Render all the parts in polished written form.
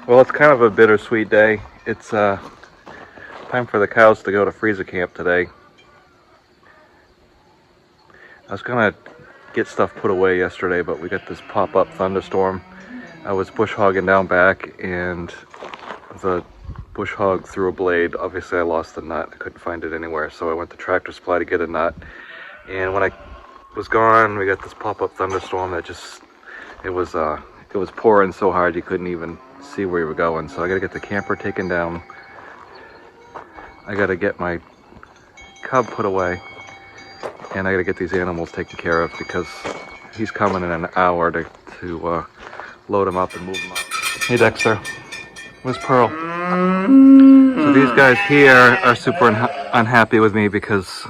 Well, it's kind of a bittersweet day. It's time for the cows to go to freezer camp today. I was gonna get stuff put away yesterday, but we got this pop-up thunderstorm. I was bush hogging down back and the bush hog threw a blade. Obviously I lost the nut. I couldn't find it anywhere, so I went to Tractor Supply to get a nut. And when I was gone, we got this pop-up thunderstorm that it was pouring so hard you couldn't even see where you were going. So I gotta get the camper taken down. I gotta get my cub put away, and I gotta get these animals taken care of because he's coming in an hour to load him up and move him up. Hey Dexter, where's Pearl? So these guys here are super unhappy with me because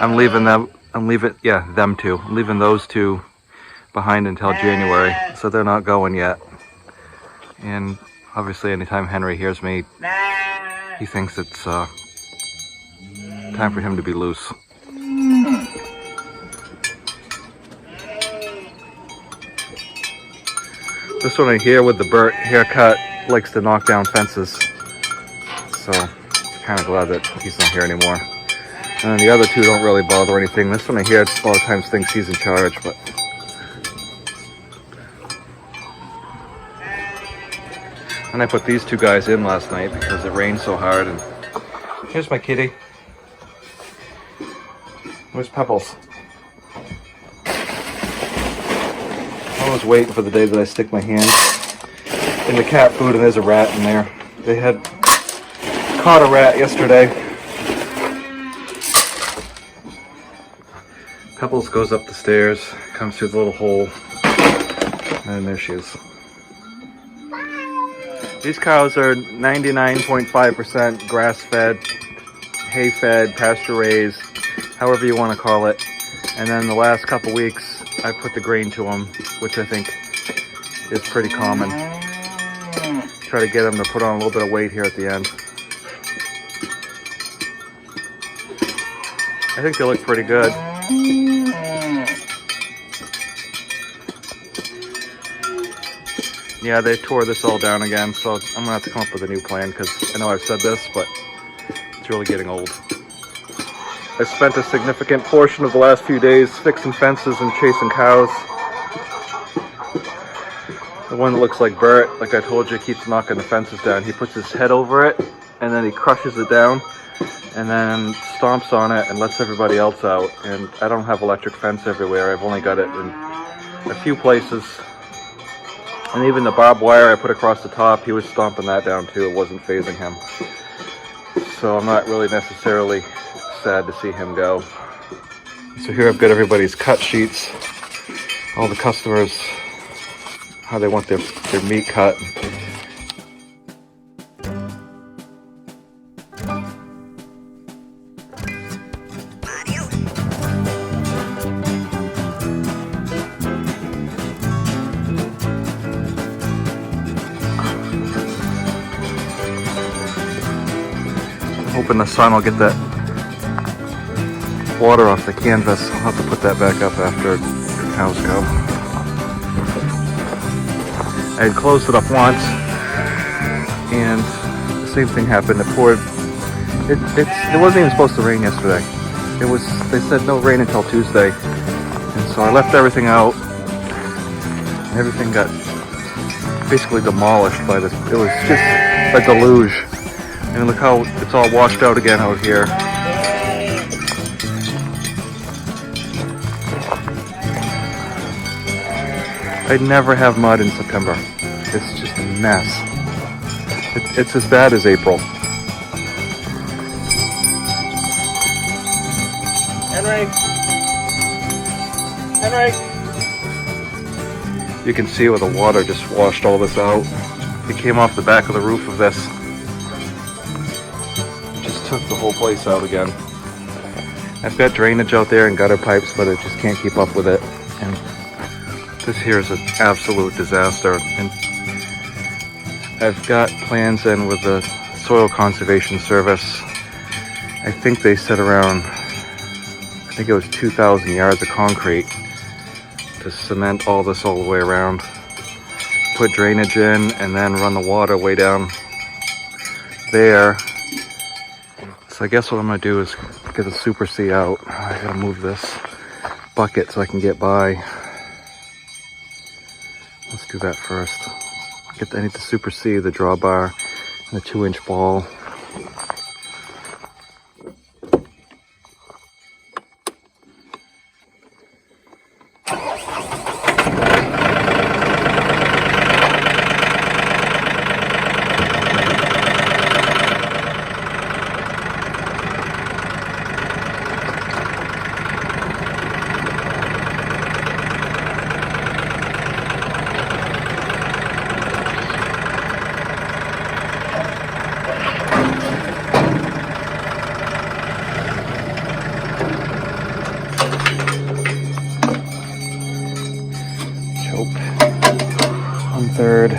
I'm leaving them. I'm leaving those two behind until January, so they're not going yet. And obviously anytime Henry hears me, he thinks it's time for him to be loose. This one right here with the Bert haircut likes to knock down fences, so kind of glad that he's not here anymore. And the other two don't really bother anything. This one right here a lot of times thinks he's in charge, but and I put these two guys in last night because it rained so hard. And here's my kitty. Where's Pebbles? I was waiting for the day that I stick my hand in the cat food and there's a rat in there. They had caught a rat yesterday. Pebbles goes up the stairs, comes through the little hole, and there she is. These cows are 99.5% grass-fed, hay-fed, pasture-raised, however you want to call it. And then the last couple weeks, I put the grain to them, which I think is pretty common. Try to get them to put on a little bit of weight here at the end. I think they look pretty good. Yeah, they tore this all down again, so I'm gonna have to come up with a new plan because I know I've said this, but it's really getting old. I spent a significant portion of the last few days fixing fences and chasing cows. The one that looks like Bert, like I told you, keeps knocking the fences down. He puts his head over it, and then he crushes it down, and then stomps on it and lets everybody else out. And I don't have electric fence everywhere. I've only got it in a few places. And even the barbed wire I put across the top, he was stomping that down too. It wasn't phasing him. So I'm not really necessarily sad to see him go. So here I've got everybody's cut sheets. All the customers, how they want their meat cut. Hoping the sun will get that water off the canvas. I'll have to put that back up after the cows go. I had closed it up once and the same thing happened. It poured. It wasn't even supposed to rain yesterday. They said no rain until Tuesday. And so I left everything out. And everything got basically demolished by this. It was just a deluge. And look how it's all washed out again out here. I'd never have mud in September. It's just a mess. It's as bad as April. Henry! You can see where the water just washed all this out. It came off the back of the roof of this. Took the whole place out again. I've got drainage out there and gutter pipes, but it just can't keep up with it. And this here is an absolute disaster. And I've got plans in with the Soil Conservation Service. I think they said around, I think it was 2,000 yards of concrete to cement all this all the way around. put drainage in and then run the water way down there. So I guess what I'm gonna do is get the Super C out. I gotta move this bucket so I can get by. Let's do that first. I need the Super C, the drawbar, and the 2-inch ball. Choke. 1/3.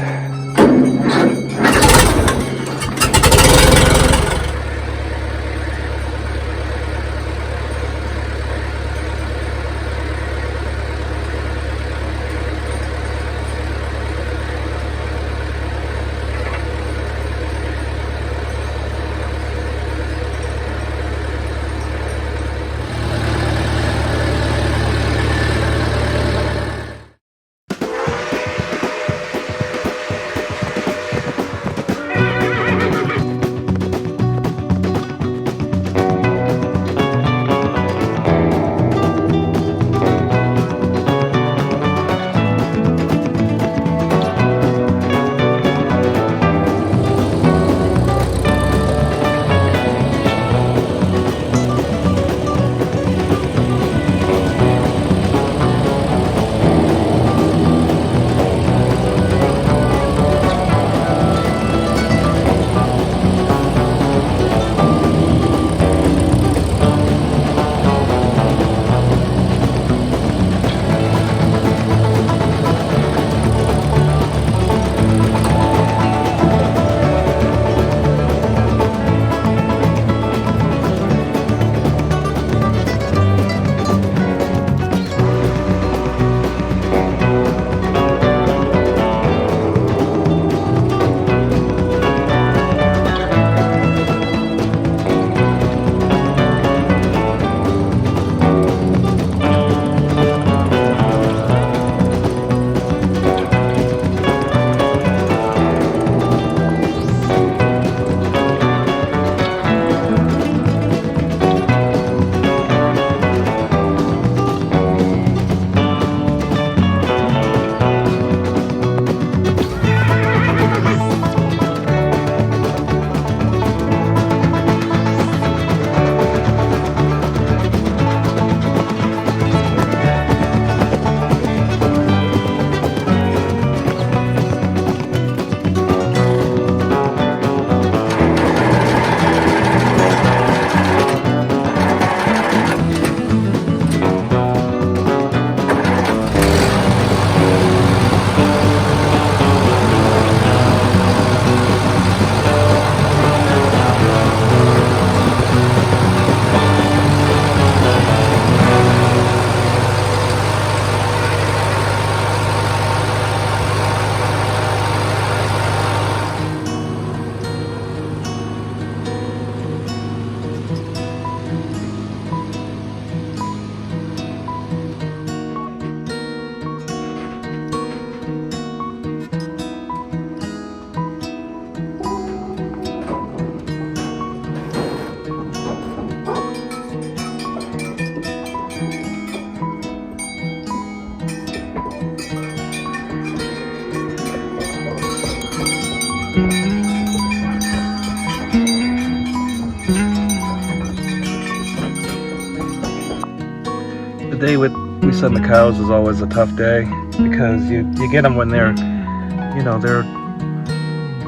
day we send the cows is always a tough day because you get them when they're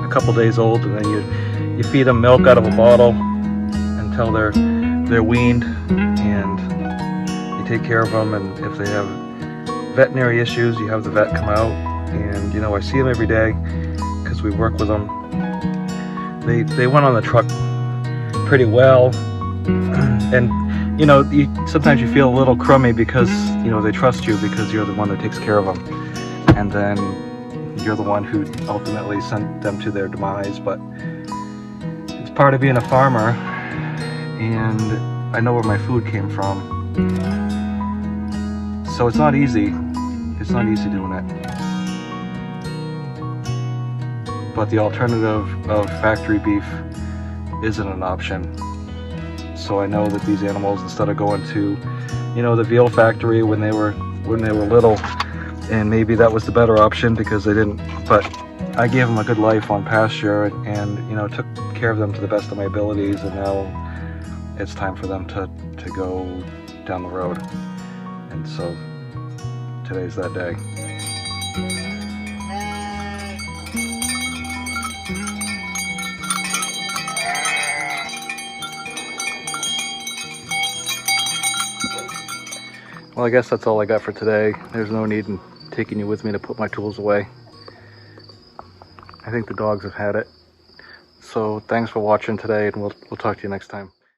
a couple days old, and then you feed them milk out of a bottle until they're weaned, and you take care of them. And if they have veterinary issues, you have the vet come out, and I see them every day because we work with them. They went on the truck pretty well, and sometimes you feel a little crummy because they trust you because you're the one that takes care of them. And then you're the one who ultimately sent them to their demise, but it's part of being a farmer, and I know where my food came from. So it's not easy. It's not easy doing it. But the alternative of factory beef isn't an option. So I know that these animals, instead of going to, you know, the veal factory when they were little, and maybe that was the better option because they didn't, but I gave them a good life on pasture and you know, took care of them to the best of my abilities, and now it's time for them to go down the road. And so today's that day. Well, I guess that's all I got for today. There's no need in taking you with me to put my tools away. I think the dogs have had it. So thanks for watching today, and we'll talk to you next time.